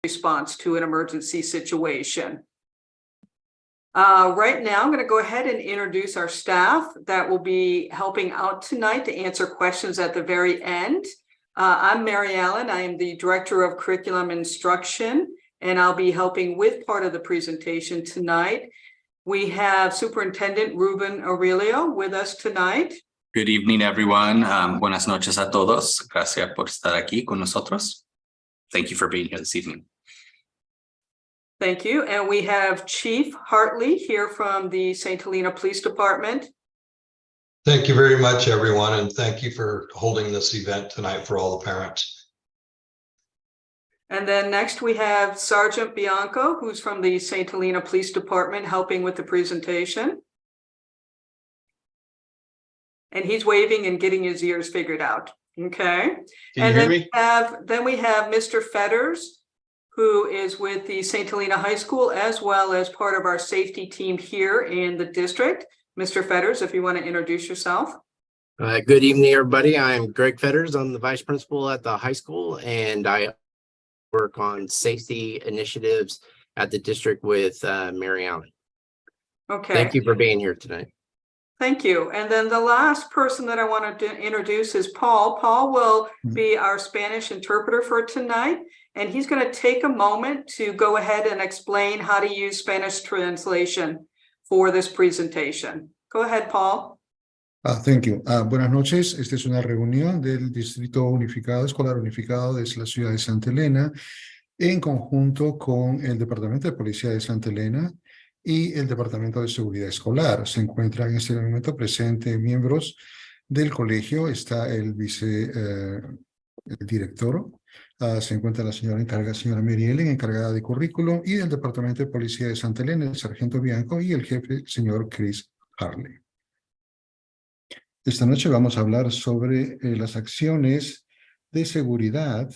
response to an emergency situation. Right now, I'm going to go ahead and introduce our staff that will be helping out tonight to answer questions at the very end. I'm Mary Allen. I am the Director of Curriculum Instruction, and I'll be helping with part of the presentation tonight. We have Superintendent Ruben Aurelio with us tonight. Good evening, everyone. Buenas noches a todos. Gracias por estar aquí con nosotros. Thank you for being here this evening. Thank you. And we have Chief Hartley here from the St. Helena Police Department. Thank you very much, everyone, and thank you for holding this event tonight for all the parents. And then next we have Sergeant Bianco, who's from the St. Helena Police Department, helping with the presentation. And he's waving and getting his ears figured out. Okay. Can you hear me? Then we have Mr. Fetters, who is with the St. Helena High School, as well as part of our safety team here in the district. Mr. Fetters, if you want to introduce yourself. Good evening, everybody. I'm Greg Fetters. I'm the vice principal at the high school, and I work on safety initiatives at the district with Mary Allen. Okay. Thank you for being here tonight. Thank you. And then the last person that I wanted to introduce is Paul. Paul will be our Spanish interpreter for tonight, and he's going to take a moment to go ahead and explain how to use Spanish translation for this presentation. Go ahead, Paul. Thank you. Buenas noches. Esta es una reunión del Distrito Unificado, Escolar Unificado de la ciudad de Santa Elena, en conjunto con el Departamento de Policía de Santa Elena y el Departamento de Seguridad Escolar. Se encuentran en este momento presentes miembros del colegio. Está el vicedirector. Se encuentra la señora Mary Ellen, encargada de currículum, y del Departamento de Policía de Santa Elena, el sargento Bianco, y el jefe, señor Chris Harley. Esta noche vamos a hablar sobre las acciones de seguridad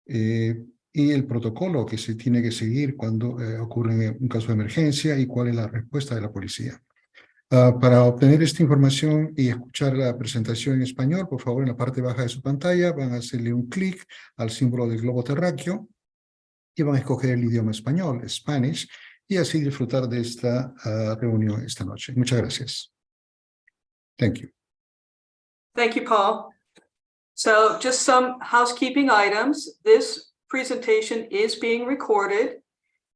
y el protocolo que se tiene que seguir cuando ocurre un caso de emergencia y cuál es la respuesta de la policía. Para obtener esta información y escuchar la presentación en español, por favor, en la parte baja de su pantalla van a hacerle un clic al símbolo del globo terráqueo y van a escoger el idioma español, Spanish, y así disfrutar de esta reunión esta noche. Muchas gracias. Thank you. Thank you, Paul. So just some housekeeping items. This presentation is being recorded.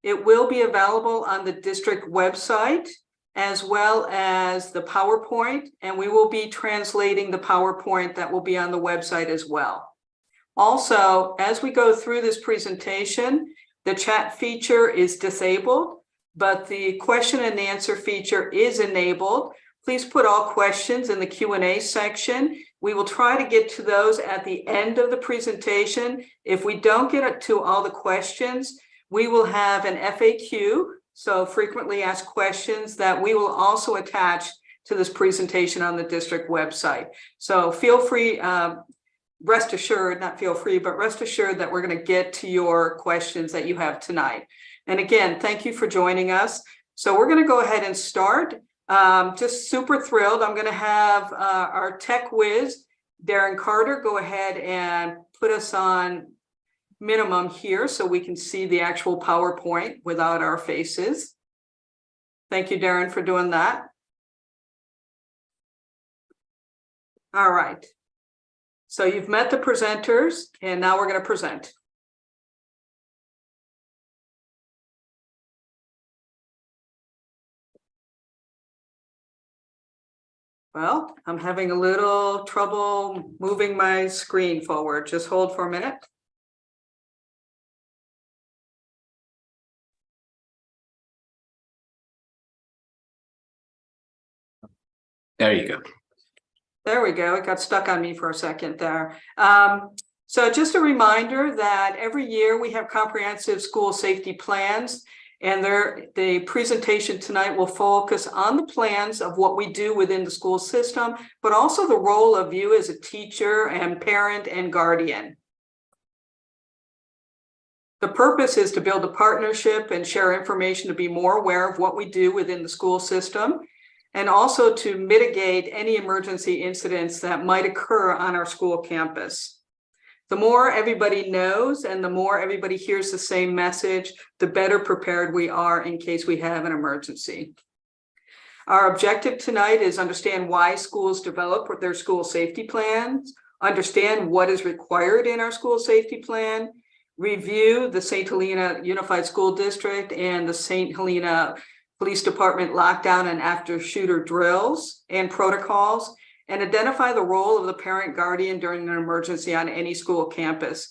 It will be available on the district website as well as the PowerPoint, and we will be translating the PowerPoint that will be on the website as well. Also, as we go through this presentation, the chat feature is disabled, but the question and answer feature is enabled. Please put all questions in the Q&A section. We will try to get to those at the end of the presentation. If we don't get to all the questions, we will have an FAQ, so frequently asked questions, that we will also attach to this presentation on the district website. So feel free, rest assured that we're going to get to your questions that you have tonight. And again, thank you for joining us. So we're going to go ahead and start. Just super thrilled. I'm going to have our tech whiz, Darren Carter, go ahead and put us on minimum here so we can see the actual PowerPoint without our faces. Thank you, Darren, for doing that. All right. So you've met the presenters, and now we're going to present. Well, I'm having a little trouble moving my screen forward. Just hold for a minute. There you go. There we go. It got stuck on me for a second there. So just a reminder that every year we have comprehensive school safety plans. And the presentation tonight will focus on the plans of what we do within the school system, but also the role of you as a teacher and parent and guardian. The purpose is to build a partnership and share information to be more aware of what we do within the school system, and also to mitigate any emergency incidents that might occur on our school campus. The more everybody knows and the more everybody hears the same message, the better prepared we are in case we have an emergency. Our objective tonight is understand why schools develop their school safety plans, understand what is required in our school safety plan, review the St. Helena Unified School District and the St. Helena Police Department lockdown and after shooter drills and protocols, and identify the role of the parent guardian during an emergency on any school campus.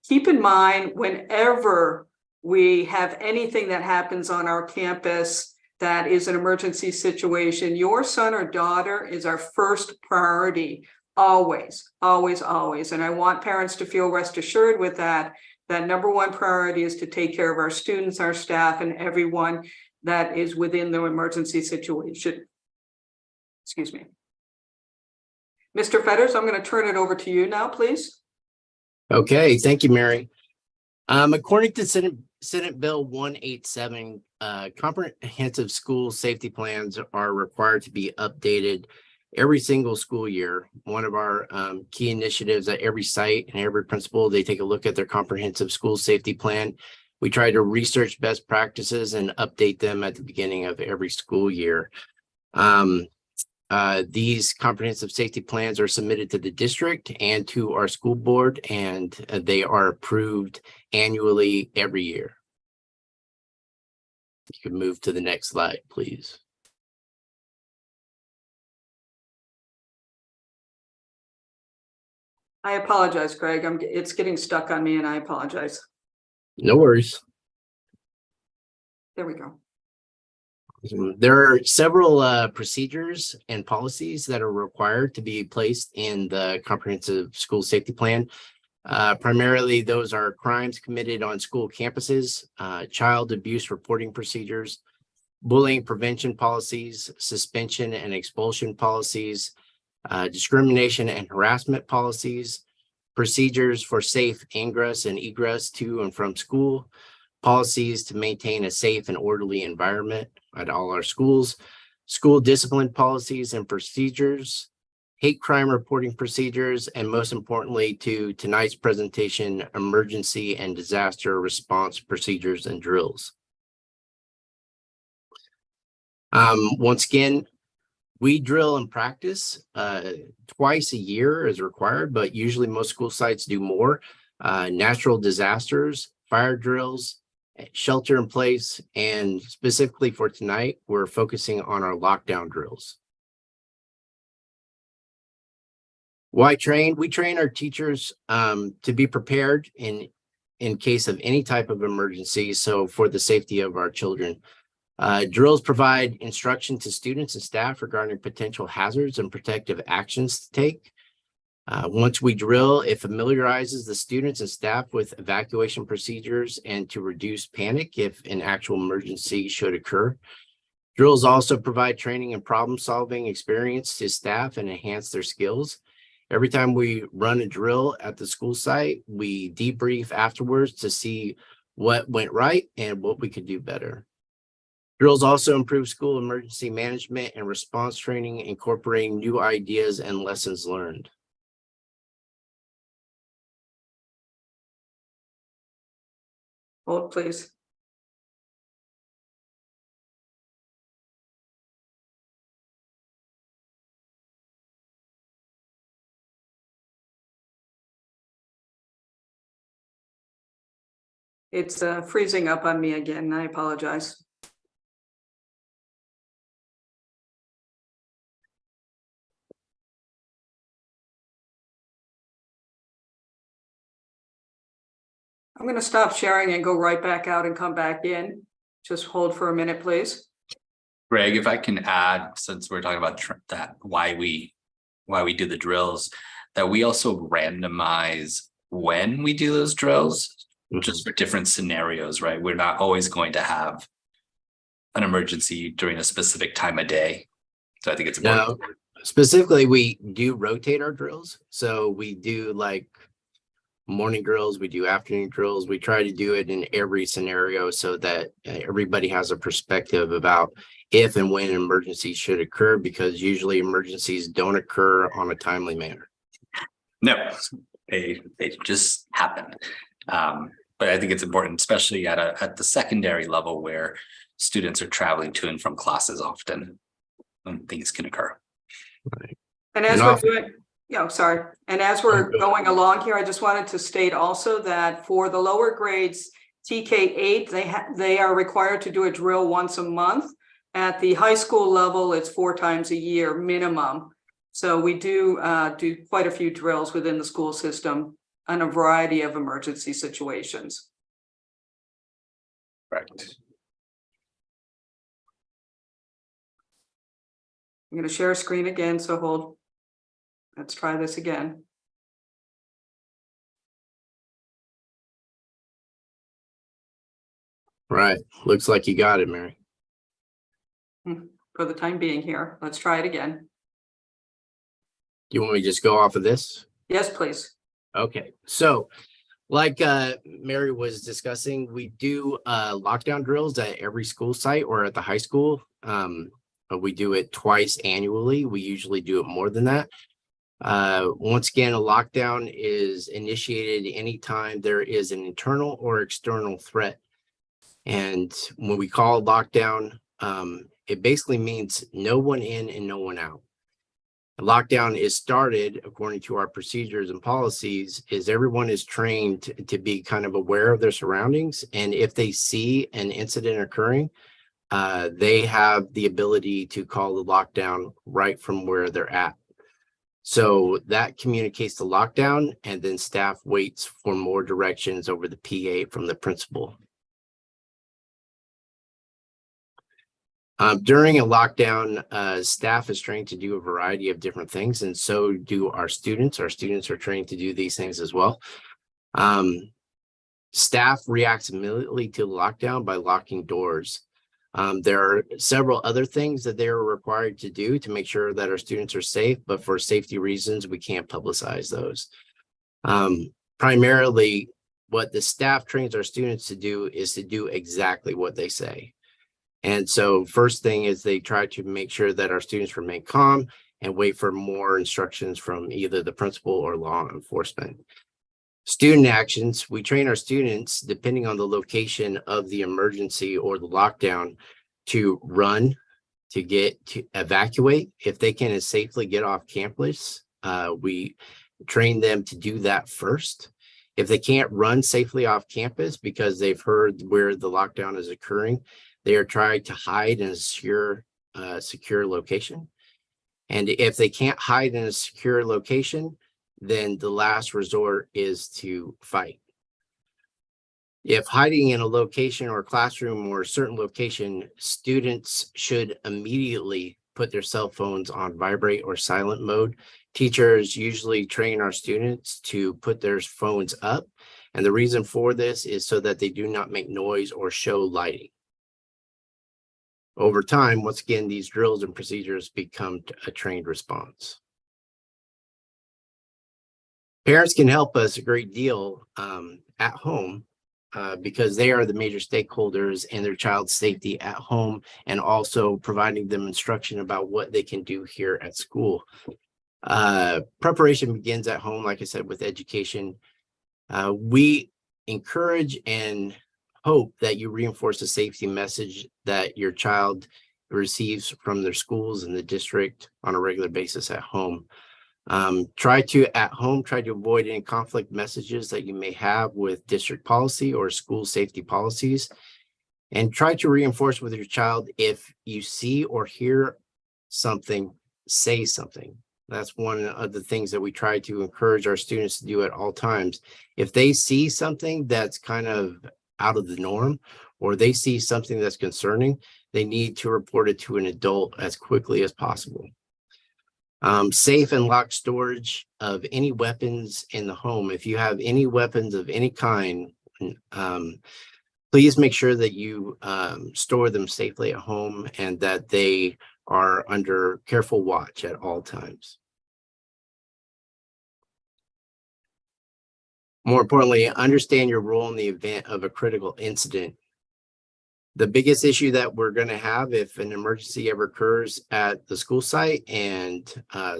Keep in mind, whenever we have anything that happens on our campus that is an emergency situation, your son or daughter is our first priority, always, always, always. And I want parents to feel rest assured with that number one priority is to take care of our students, our staff, and everyone that is within the emergency situation. Excuse me. Mr. Fetters, I'm going to turn it over to you now, please. Okay, thank you, Mary. According to Senate Bill 187, comprehensive school safety plans are required to be updated every single school year. One of our key initiatives at every site and every principal, they take a look at their comprehensive school safety plan. We try to research best practices and update them at the beginning of every school year. These comprehensive safety plans are submitted to the district and to our school board, and they are approved annually every year. You can move to the next slide, please. I apologize, Greg. It's getting stuck on me and I apologize. No worries. There we go. There are several procedures and policies that are required to be placed in the comprehensive school safety plan. Primarily, those are crimes committed on school campuses, child abuse reporting procedures, bullying prevention policies, suspension and expulsion policies, discrimination and harassment policies, procedures for safe ingress and egress to and from school, policies to maintain a safe and orderly environment at all our schools, school discipline policies and procedures, hate crime reporting procedures, and most importantly to tonight's presentation, emergency and disaster response procedures and drills. Once again, we drill and practice twice a year as required, but usually most school sites do more. Natural disasters, fire drills, shelter in place, and specifically for tonight, we're focusing on our lockdown drills. Why train? We train our teachers to be prepared in case of any type of emergency, so for the safety of our children. Drills provide instruction to students and staff regarding potential hazards and protective actions to take. Once we drill, it familiarizes the students and staff with evacuation procedures and to reduce panic if an actual emergency should occur. Drills also provide training and problem-solving experience to staff and enhance their skills. Every time we run a drill at the school site, we debrief afterwards to see what went right and what we could do better. Drills also improve school emergency management and response training, incorporating new ideas and lessons learned. Hold, please. It's freezing up on me again. I apologize. I'm going to stop sharing and go right back out and come back in. Just hold for a minute, please. Greg, if I can add, since we're talking about that, why we do the drills, that we also randomize when we do those drills, just for different scenarios, right? We're not always going to have an emergency during a specific time of day. So I think it's important. Now, specifically, we do rotate our drills. So we do like morning drills, we do afternoon drills. We try to do it in every scenario so that everybody has a perspective about if and when emergencies should occur, because usually emergencies don't occur on a timely manner. No, They just happen. But I think it's important, especially at the secondary level where students are traveling to and from classes often, when things can occur. And as And we're often- doing, sorry, and as we're going along here, I just wanted to state also that for the lower grades, TK8, they are required to do a drill once a month. At the high school level, it's 4 times a year minimum. So we do quite a few drills within the school system on a variety of emergency situations. Correct. I'm going to share a screen again, so hold. Let's try this again. Right. Looks like you got it, Mary. For the time being here, let's try it again. Do you want me to just go off of this? Yes, please. Okay, so like Mary was discussing, we do lockdown drills at every school site or at the high school. But we do it twice annually. We usually do it more than that. Once again, a lockdown is initiated anytime there is an internal or external threat. And when we call a lockdown, it basically means no one in and no one out. The lockdown is started according to our procedures and policies is everyone is trained to be kind of aware of their surroundings. And if they see an incident occurring, they have the ability to call the lockdown right from where they're at. So that communicates the lockdown, and then staff waits for more directions over the PA from the principal. During a lockdown, staff is trained to do a variety of different things, and so do our students. Our students are trained to do these things as well. Staff reacts immediately to the lockdown by locking doors. There are several other things that they're required to do to make sure that our students are safe, but for safety reasons, we can't publicize those. Primarily, what the staff trains our students to do is to do exactly what they say. And so first thing is they try to make sure that our students remain calm and wait for more instructions from either the principal or law enforcement. Student actions, we train our students, depending on the location of the emergency or the lockdown, to run, to evacuate. If they can safely get off campus, we train them to do that first. If they can't run safely off campus because they've heard where the lockdown is occurring, they are trying to hide in a secure location. And if they can't hide in a secure location, then the last resort is to fight. If hiding in a location or classroom or a certain location, students should immediately put their cell phones on vibrate or silent mode. Teachers usually train our students to put their phones up. And the reason for this is so that they do not make noise or show lighting. Over time, once again, these drills and procedures become a trained response. Parents can help us a great deal at home because they are the major stakeholders in their child's safety at home and also providing them instruction about what they can do here at school. Preparation begins at home, like I said, with education. We encourage and hope that you reinforce the safety message that your child receives from their schools and the district on a regular basis at home. Try to avoid any conflict messages that you may have with district policy or school safety policies, and try to reinforce with your child, if you see or hear something, say something. That's one of the things that we try to encourage our students to do at all times. If they see something that's kind of out of the norm, or they see something that's concerning, they need to report it to an adult as quickly as possible. Safe and locked storage of any weapons in the home. If you have any weapons of any kind, please make sure that you store them safely at home and that they are under careful watch at all times. More importantly, understand your role in the event of a critical incident. The biggest issue that we're going to have if an emergency ever occurs at the school site, and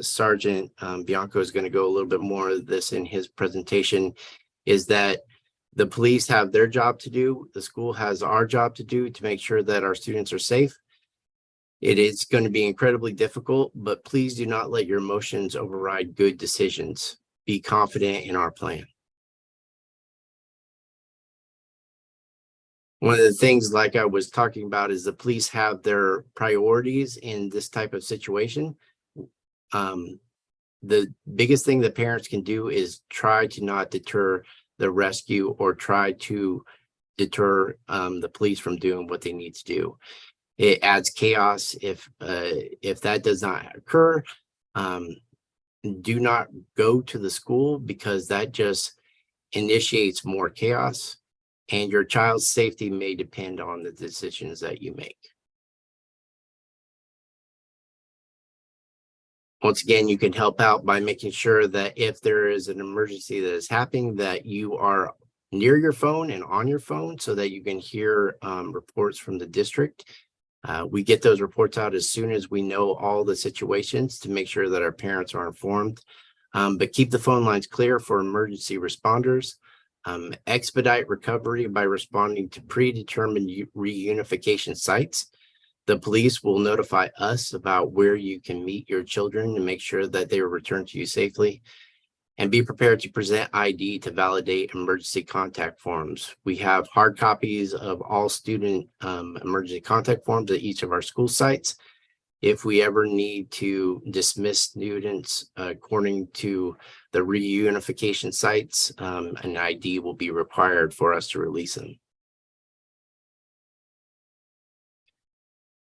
Sergeant Bianco is going to go a little bit more of this in his presentation, is that the police have their job to do. The school has our job to do to make sure that our students are safe. It is going to be incredibly difficult, but please do not let your emotions override good decisions. Be confident in our plan. One of the things, like I was talking about, is the police have their priorities in this type of situation. The biggest thing that parents can do is try to not deter the rescue or try to deter the police from doing what they need to do. It adds chaos if that does not occur. Do not go to the school, because that just initiates more chaos, and your child's safety may depend on the decisions that you make. Once again, you can help out by making sure that if there is an emergency that is happening, that you are near your phone and on your phone so that you can hear reports from the district. We get those reports out as soon as we know all the situations to make sure that our parents are informed. But keep the phone lines clear for emergency responders. Expedite recovery by responding to predetermined reunification sites. The police will notify us about where you can meet your children and make sure that they are returned to you safely. And be prepared to present ID to validate emergency contact forms. We have hard copies of all student emergency contact forms at each of our school sites. If we ever need to dismiss students according to the reunification sites, an ID will be required for us to release them.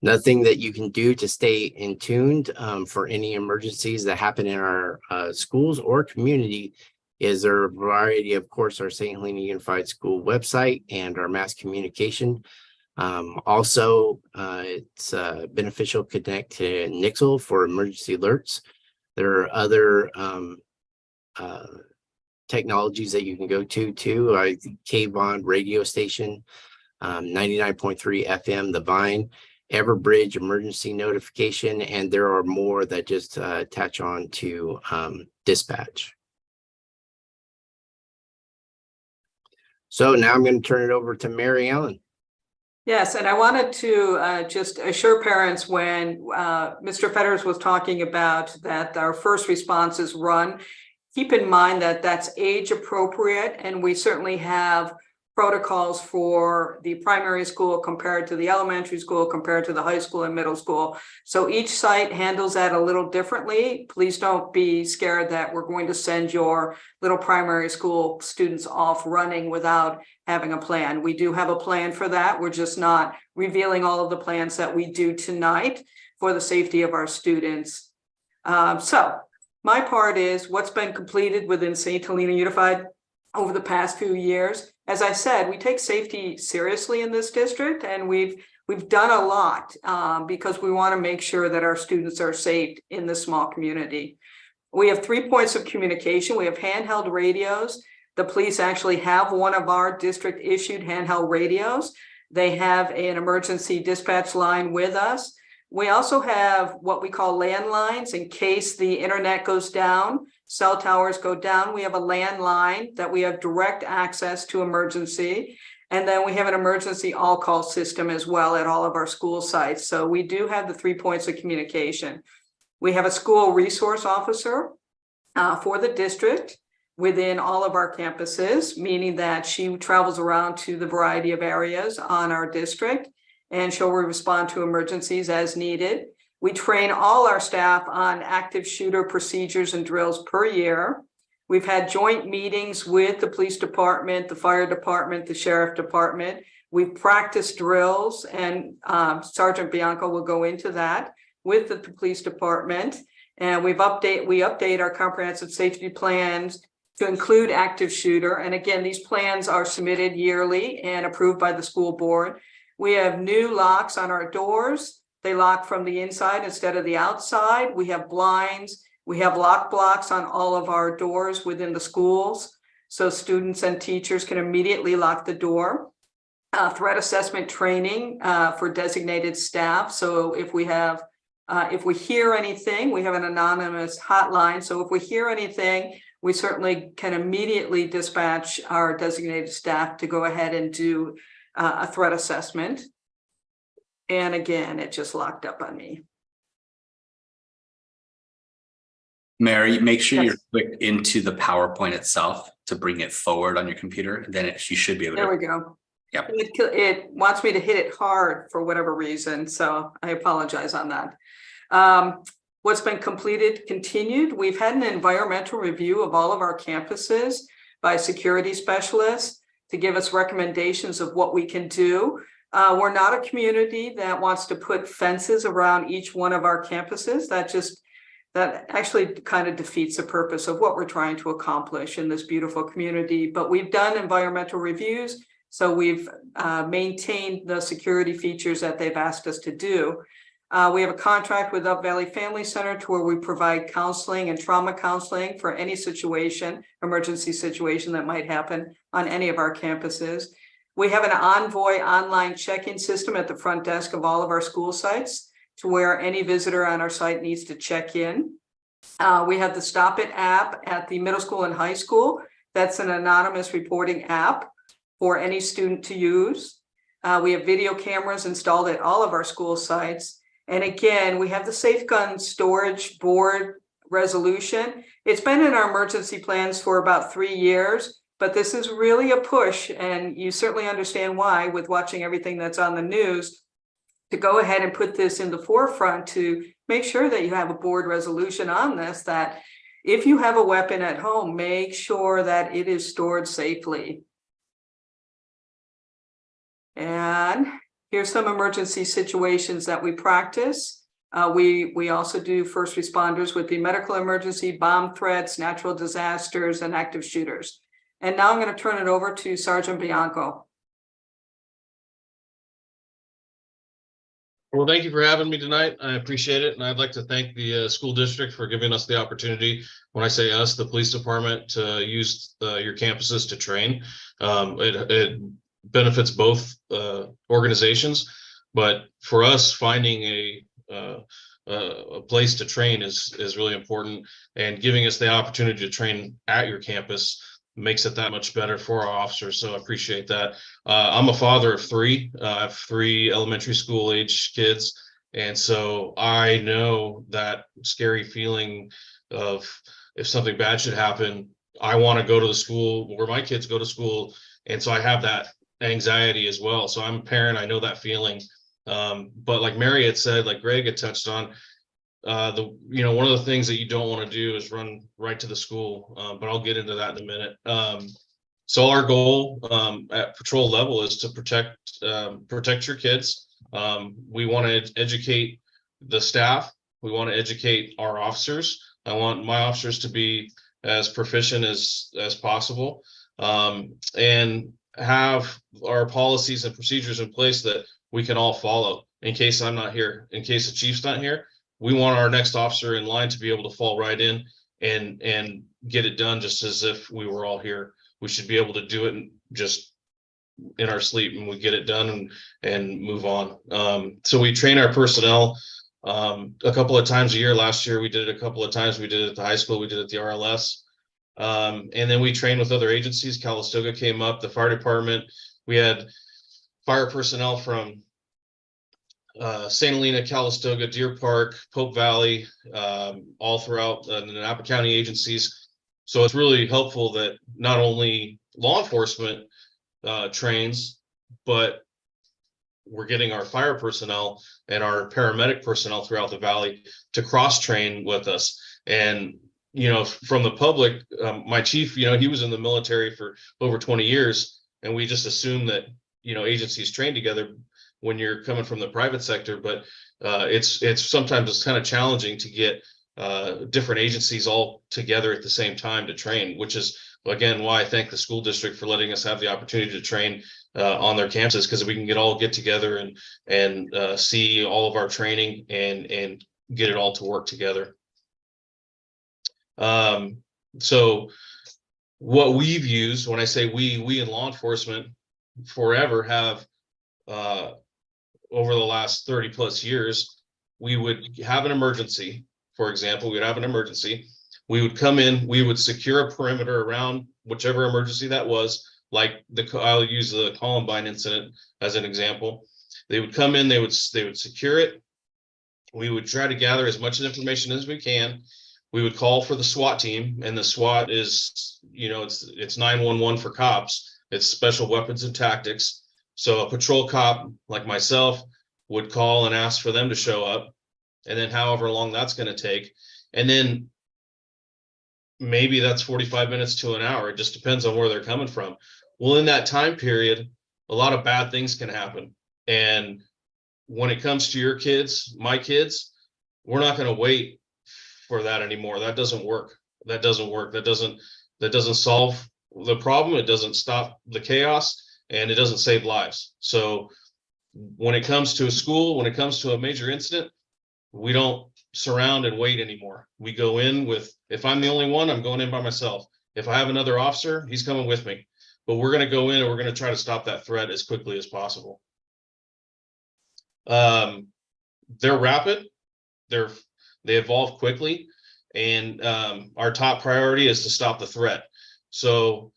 Nothing that you can do to stay in tuned for any emergencies that happen in our schools or community is there a variety, of course, our St. Helena Unified School website and our mass communication. Also, it's beneficial to connect to Nixle for emergency alerts. There are other technologies that you can go to too. K-Bond radio station, 99.3 FM, The Vine, Everbridge emergency notification, and there are more that just attach on to dispatch. So now I'm going to turn it over to Mary Ellen. Yes, and I wanted to just assure parents when Mr. Fetters was talking about that our first responses run, keep in mind that that's age appropriate, and we certainly have protocols for the primary school compared to the elementary school, compared to the high school and middle school. So each site handles that a little differently. Please don't be scared that we're going to send your little primary school students off running without having a plan. We do have a plan for that. We're just not revealing all of the plans that we do tonight for the safety of our students. So my part is what's been completed within St. Helena Unified over the past few years. As I said, we take safety seriously in this district, and we've done a lot because we want to make sure that our students are safe in this small community. We have 3 points of communication. We have handheld radios. The police actually have one of our district issued handheld radios. They have an emergency dispatch line with us. We also have what we call landlines in case the internet goes down, cell towers go down. We have a landline that we have direct access to emergency. And then we have an emergency all-call system as well at all of our school sites. So we do have the 3 points of communication. We have a school resource officer for the district within all of our campuses, meaning that she travels around to the variety of areas on our district, and she'll respond to emergencies as needed. We train all our staff on active shooter procedures and drills per year. We've had joint meetings with the police department, the fire department, the sheriff department. We've practiced drills, and Sergeant Bianco will go into that with the police department. And we update our comprehensive safety plans to include active shooter. And again, these plans are submitted yearly and approved by the school board. We have new locks on our doors. They lock from the inside instead of the outside. We have blinds. We have lock blocks on all of our doors within the schools, so students and teachers can immediately lock the door. threat assessment training for designated staff. So if we hear anything, we have an anonymous hotline. So if we hear anything, we certainly can immediately dispatch our designated staff to go ahead and do a threat assessment. And again, it just locked up on me. Mary, make sure Yes. you're clicked into the PowerPoint itself to bring it forward on your computer. Then you should be able There to. we go. Yep. It wants me to hit it hard for whatever reason, so I apologize on that. What's been completed continued. We've had an environmental review of all of our campuses by security specialists to give us recommendations of what we can do. We're not a community that wants to put fences around each one of our campuses. That actually kind of defeats the purpose of what we're trying to accomplish in this beautiful community. But we've done environmental reviews, so we've maintained the security features that they've asked us to do. We have a contract with Up Valley Family Center to where we provide counseling and trauma counseling for any situation, emergency situation that might happen on any of our campuses. We have an Envoy online check-in system at the front desk of all of our school sites to where any visitor on our site needs to check in. We have the Stop It app at the middle school and high school. That's an anonymous reporting app for any student to use. We have video cameras installed at all of our school sites. And again, we have the Safe Gun Storage Board resolution. It's been in our emergency plans for about 3 years, but this is really a push, and you certainly understand why with watching everything that's on the news, to go ahead and put this in the forefront to make sure that you have a board resolution on this, that if you have a weapon at home, make sure that it is stored safely. And here's some emergency situations that we practice. We also do first responders with the medical emergency, bomb threats, natural disasters, and active shooters. And now I'm going to turn it over to Sergeant Bianco. Well, thank you for having me tonight. I appreciate it. And I'd like to thank the school district for giving us the opportunity. When I say us, the police department, to use your campuses to train. It benefits both organizations, but for us, finding a place to train is really important, and giving us the opportunity to train at your campus makes it that much better for our officers. So I appreciate that. I'm a father of 3. I have 3 elementary school age kids. And so I know that scary feeling of, if something bad should happen, I want to go to the school where my kids go to school. And so I have that anxiety as well. So I'm a parent, I know that feeling. But like Mary had said, like Greg had touched on, one of the things that you don't want to do is run right to the school, but I'll get into that in a minute. So our goal at patrol level is to protect your kids. We want to educate the staff. We want to educate our officers. I want my officers to be as proficient as possible, and have our policies and procedures in place that we can all follow. In case I'm not here, in case the chief's not here, we want our next officer in line to be able to fall right in and get it done just as if we were all here. We should be able to do it just in our sleep, and we get it done and move on. So we train our personnel a couple of times a year. Last year we did it a couple of times. We did it at the high school, we did it at the RLS. And then we train with other agencies. Calistoga came up, the fire department. We had fire personnel from St. Helena, Calistoga, Deer Park, Pope Valley, all throughout the Napa County agencies. So it's really helpful that not only law enforcement trains, but we're getting our fire personnel and our paramedic personnel throughout the valley to cross train with us. And from the public, my chief, he was in the military for over 20 years, and we just assume that agencies train together when you're coming from the private sector, but it's sometimes kind of challenging to get different agencies all together at the same time to train, which is again why I thank the school district for letting us have the opportunity to train on their campuses, because we can get together and see all of our training and get it all to work together. So what we've used, when I say we in law enforcement, forever have, over the last 30 plus years, we would have an emergency. For example, we'd have an emergency. We would come in, we would secure a perimeter around whichever emergency that was, like I'll use the Columbine incident as an example. They would come in, they would secure it. We would try to gather as much information as we can. We would call for the SWAT team, and the SWAT is, you know, it's 911 for cops. It's special weapons and tactics. So a patrol cop like myself would call and ask for them to show up, and then however long that's going to take. And then maybe that's 45 minutes to an hour. It just depends on where they're coming from. Well, in that time period, a lot of bad things can happen. And when it comes to your kids, my kids, we're not going to wait for that anymore. That doesn't work. That doesn't work. That doesn't solve the problem. It doesn't stop the chaos, and it doesn't save lives. So when it comes to a school, when it comes to a major incident, we don't surround and wait anymore. We go in with, if I'm the only one, I'm going in by myself. If I have another officer, he's coming with me. But we're going to go in and we're going to try to stop that threat as quickly as possible. They're rapid. They evolve quickly, and our top priority is to stop the threat. So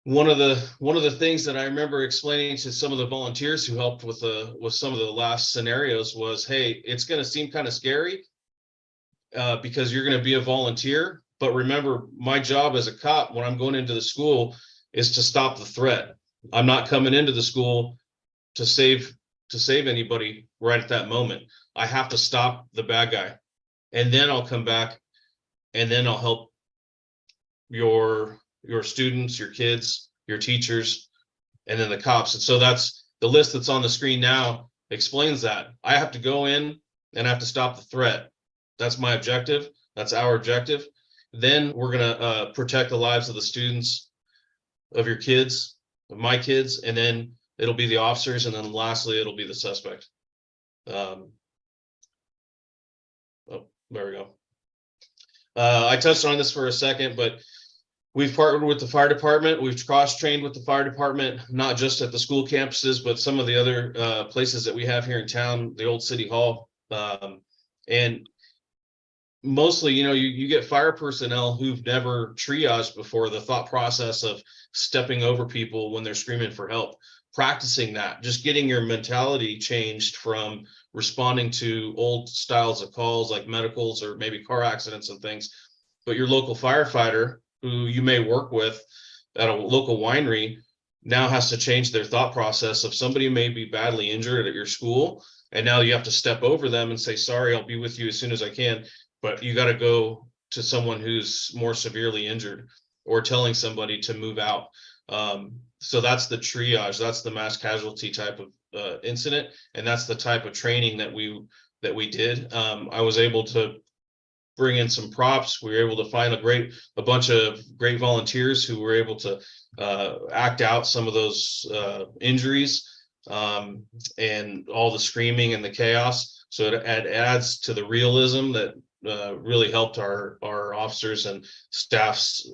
one of the things that I remember explaining to some of the volunteers who helped with some of the last scenarios was, hey, it's going to seem kind of scary because you're going to be a volunteer. But remember, my job as a cop when I'm going into the school is to stop the threat. I'm not coming into the school to save anybody right at that moment. I have to stop the bad guy, and then I'll come back, and then I'll help your students, your kids, your teachers, and then the cops. And so that's the list that's on the screen now explains that. I have to go in and I have to stop the threat. That's my objective. That's our objective. Then we're going to protect the lives of the students, of your kids, of my kids, and then it'll be the officers, and then lastly, it'll be the suspect. Oh, there we go. I touched on this for a second, but we've partnered with the fire department. We've cross-trained with the fire department, not just at the school campuses, but some of the other places that we have here in town, the old city hall. And mostly, you know, you get fire personnel who've never triaged before, the thought process of stepping over people when they're screaming for help. Practicing that, just getting your mentality changed from responding to old styles of calls like medicals or maybe car accidents and things. But your local firefighter who you may work with at a local winery now has to change their thought process of somebody may be badly injured at your school, and now you have to step over them and say, sorry, I'll be with you as soon as I can, but you got to go to someone who's more severely injured, or telling somebody to move out. So that's the triage, that's the mass casualty type of incident, and that's the type of training that we did. I was able to bring in some props. We were able to find a bunch of great volunteers who were able to act out some of those injuries and all the screaming and the chaos. So it adds to the realism that really helped our officers and staffs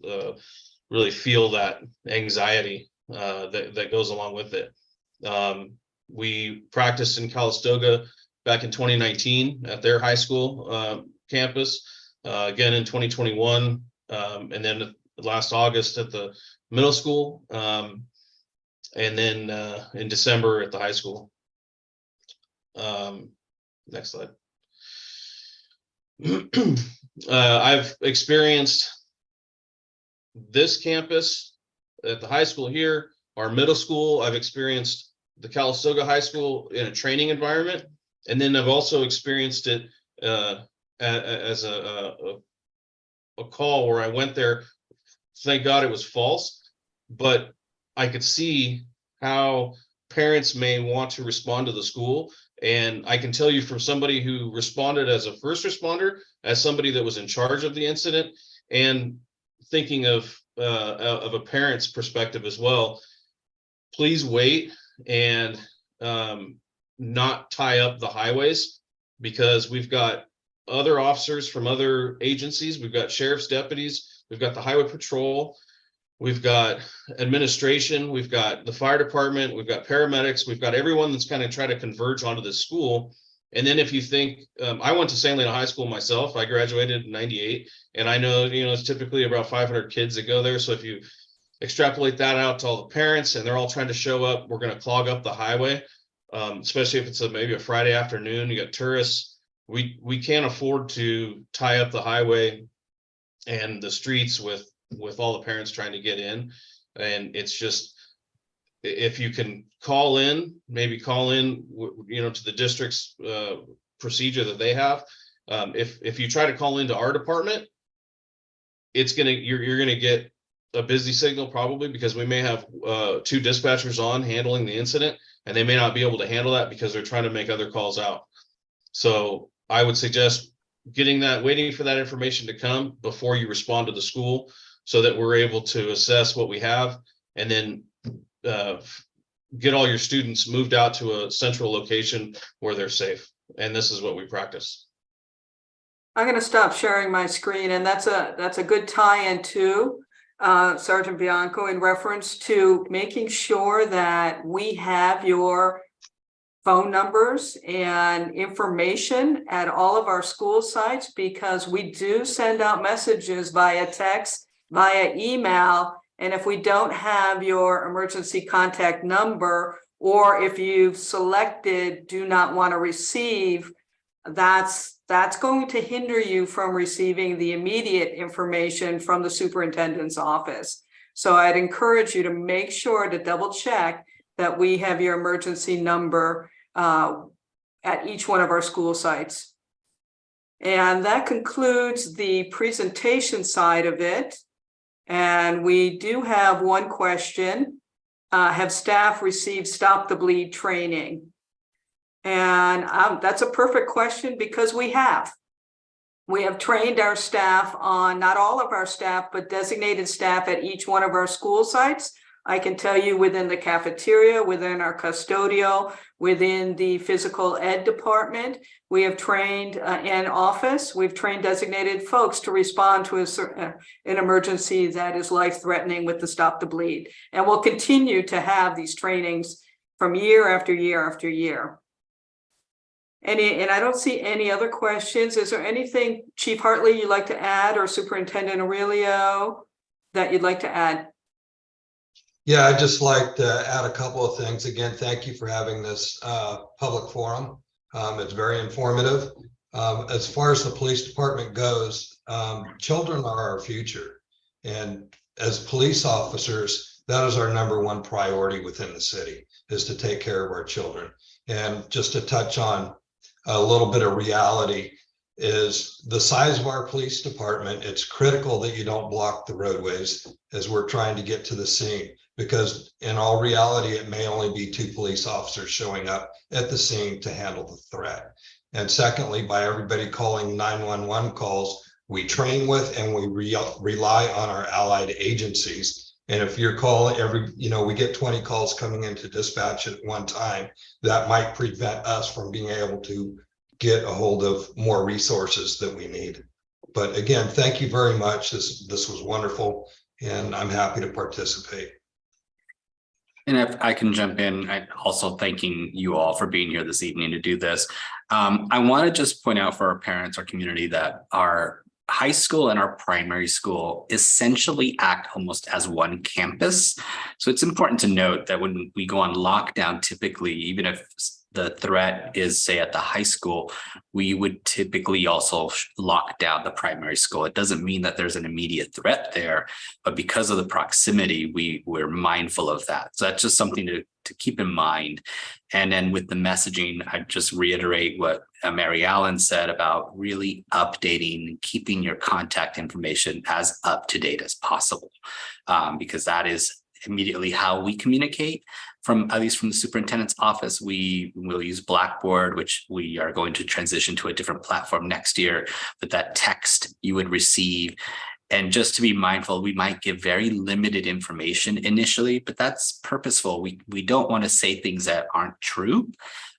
really feel that anxiety that goes along with it. We practiced in Calistoga back in 2019 at their high school campus, again in 2021, and then last August at the middle school, and then in December at the high school. Next slide. I've experienced this campus at the high school here, our middle school. I've experienced the Calistoga High School in a training environment, and then I've also experienced it as a call where I went there. Thank God it was false, but I could see how parents may want to respond to the school. And I can tell you from somebody who responded as a first responder, as somebody that was in charge of the incident, and thinking of a parent's perspective as well, please wait and not tie up the highways, because we've got other officers from other agencies. We've got sheriff's deputies, we've got the highway patrol. we've got administration, we've got the fire department, we've got paramedics, we've got everyone that's kind of trying to converge onto this school. And then if you think, I went to St. Helena High School myself, I graduated in '98, and I know, it's typically about 500 kids that go there. So if you extrapolate that out to all the parents and they're all trying to show up, we're going to clog up the highway, especially if it's maybe a Friday afternoon, you got tourists. We can't afford to tie up the highway and the streets with all the parents trying to get in. And it's just, if you can maybe call in, to the district's procedure that they have. If you try to call into our department, you're gonna get a busy signal probably, because we may have 2 dispatchers on handling the incident, and they may not be able to handle that because they're trying to make other calls out. So I would suggest waiting for that information to come before you respond to the school, so that we're able to assess what we have, and then get all your students moved out to a central location where they're safe. And this is what we practice. I'm going to stop sharing my screen, and that's a good tie-in to Sergeant Bianco in reference to making sure that we have your phone numbers and information at all of our school sites, because we do send out messages via text, via email. And if we don't have your emergency contact number, or if you've selected do not want to receive, that's going to hinder you from receiving the immediate information from the superintendent's office. So I'd encourage you to make sure to double check that we have your emergency number at each one of our school sites. And that concludes the presentation side of it. And we do have one question. Have staff received Stop the Bleed training? And that's a perfect question, because we have. We have trained our staff on, not all of our staff, but designated staff at each one of our school sites. I can tell you within the cafeteria, within our custodial, within the physical ed department, we have trained in office. We've trained designated folks to respond to an emergency that is life-threatening with the Stop the Bleed. And we'll continue to have these trainings from year after year after year. And I don't see any other questions. Is there anything, Chief Hartley, you'd like to add, or Superintendent Aurelio, that you'd like to add? Yeah, I'd just like to add a couple of things. Again, thank you for having this public forum. It's very informative. As far as the police department goes, children are our future. And as police officers, that is our #1 priority within the city, is to take care of our children. And just to touch on a little bit of reality, is the size of our police department. It's critical that you don't block the roadways as we're trying to get to the scene, because in all reality, it may only be 2 police officers showing up at the scene to handle the threat. And secondly, by everybody calling 911 calls, we train with and we rely on our allied agencies. And if you're calling we get 20 calls coming into dispatch at one time, that might prevent us from being able to get a hold of more resources that we need. But again, thank you very much. This was wonderful, and I'm happy to participate. And if I can jump in, I'm also thanking you all for being here this evening to do this. I want to just point out for our parents, our community, that our high school and our primary school essentially act almost as one campus. So it's important to note that when we go on lockdown, typically, even if the threat is, say, at the high school, we would typically also lock down the primary school. It doesn't mean that there's an immediate threat there, but because of the proximity, we're mindful of that. So that's just something to keep in mind. And then with the messaging, I just reiterate what Mary Allen said about really updating and keeping your contact information as up to date as possible, because that is immediately how we communicate. At least from the superintendent's office, we will use Blackboard, which we are going to transition to a different platform next year. But that text you would receive, and just to be mindful, we might give very limited information initially, but that's purposeful. We don't want to say things that aren't true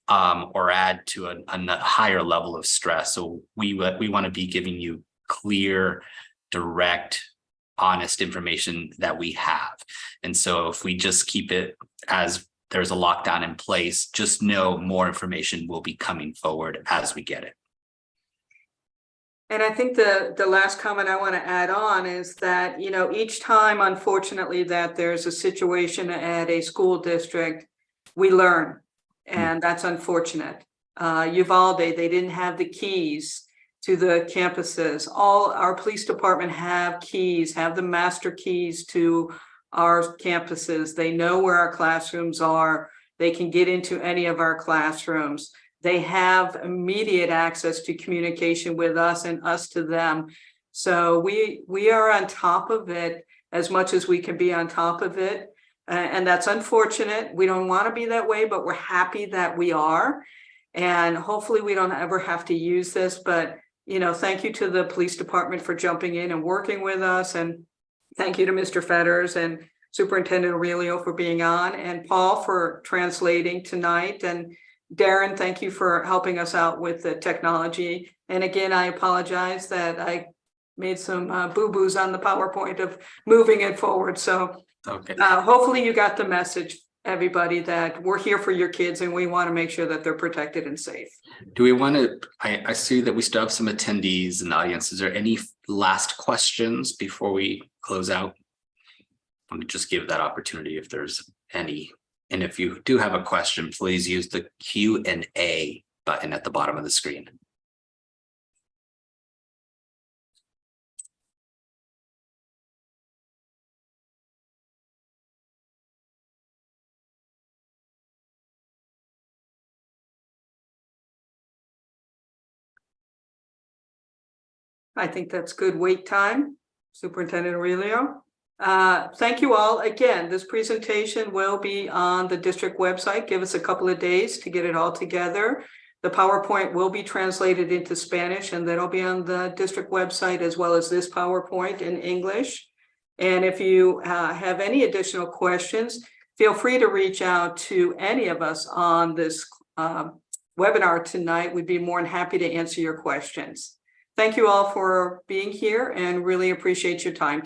or add to a higher level of stress. So we want to be giving you clear, direct honest information that we have. And so if we just keep it as there's a lockdown in place, just know more information will be coming forward as we get it. And I think the last comment I want to add on is that, you know, each time, unfortunately, that there's a situation at a school district, we learn, and that's unfortunate. Uvalde, they didn't have the keys to the campuses. All our police department have keys, have the master keys to our campuses. They know where our classrooms are. They can get into any of our classrooms. They have immediate access to communication with us and us to them. So we are on top of it as much as we can be on top of it. And that's unfortunate. We don't want to be that way, but we're happy that we are. And hopefully we don't ever have to use this. But, you know, thank you to the police department for jumping in and working with us. And thank you to Mr. Fetters and Superintendent Aurelio for being on, and Paul for translating tonight. And Darren, thank you for helping us out with the technology. And again, I apologize that I made some boo-boos on the PowerPoint of moving it forward. So Okay. hopefully you got the message, everybody, that we're here for your kids and we want to make sure that they're protected and safe. Do we want to, I see that we still have some attendees in the audience. Is there any last questions before we close out? Let me just give that opportunity if there's any. And if you do have a question, please use the Q&A button at the bottom of the screen. I think that's good wait time, Superintendent Aurelio. Thank you all. Again, this presentation will be on the district website. Give us a couple of days to get it all together. The PowerPoint will be translated into Spanish, and that'll be on the district website, as well as this PowerPoint in English. And if you have any additional questions, feel free to reach out to any of us on this webinar tonight. We'd be more than happy to answer your questions. Thank you all for being here and really appreciate your time.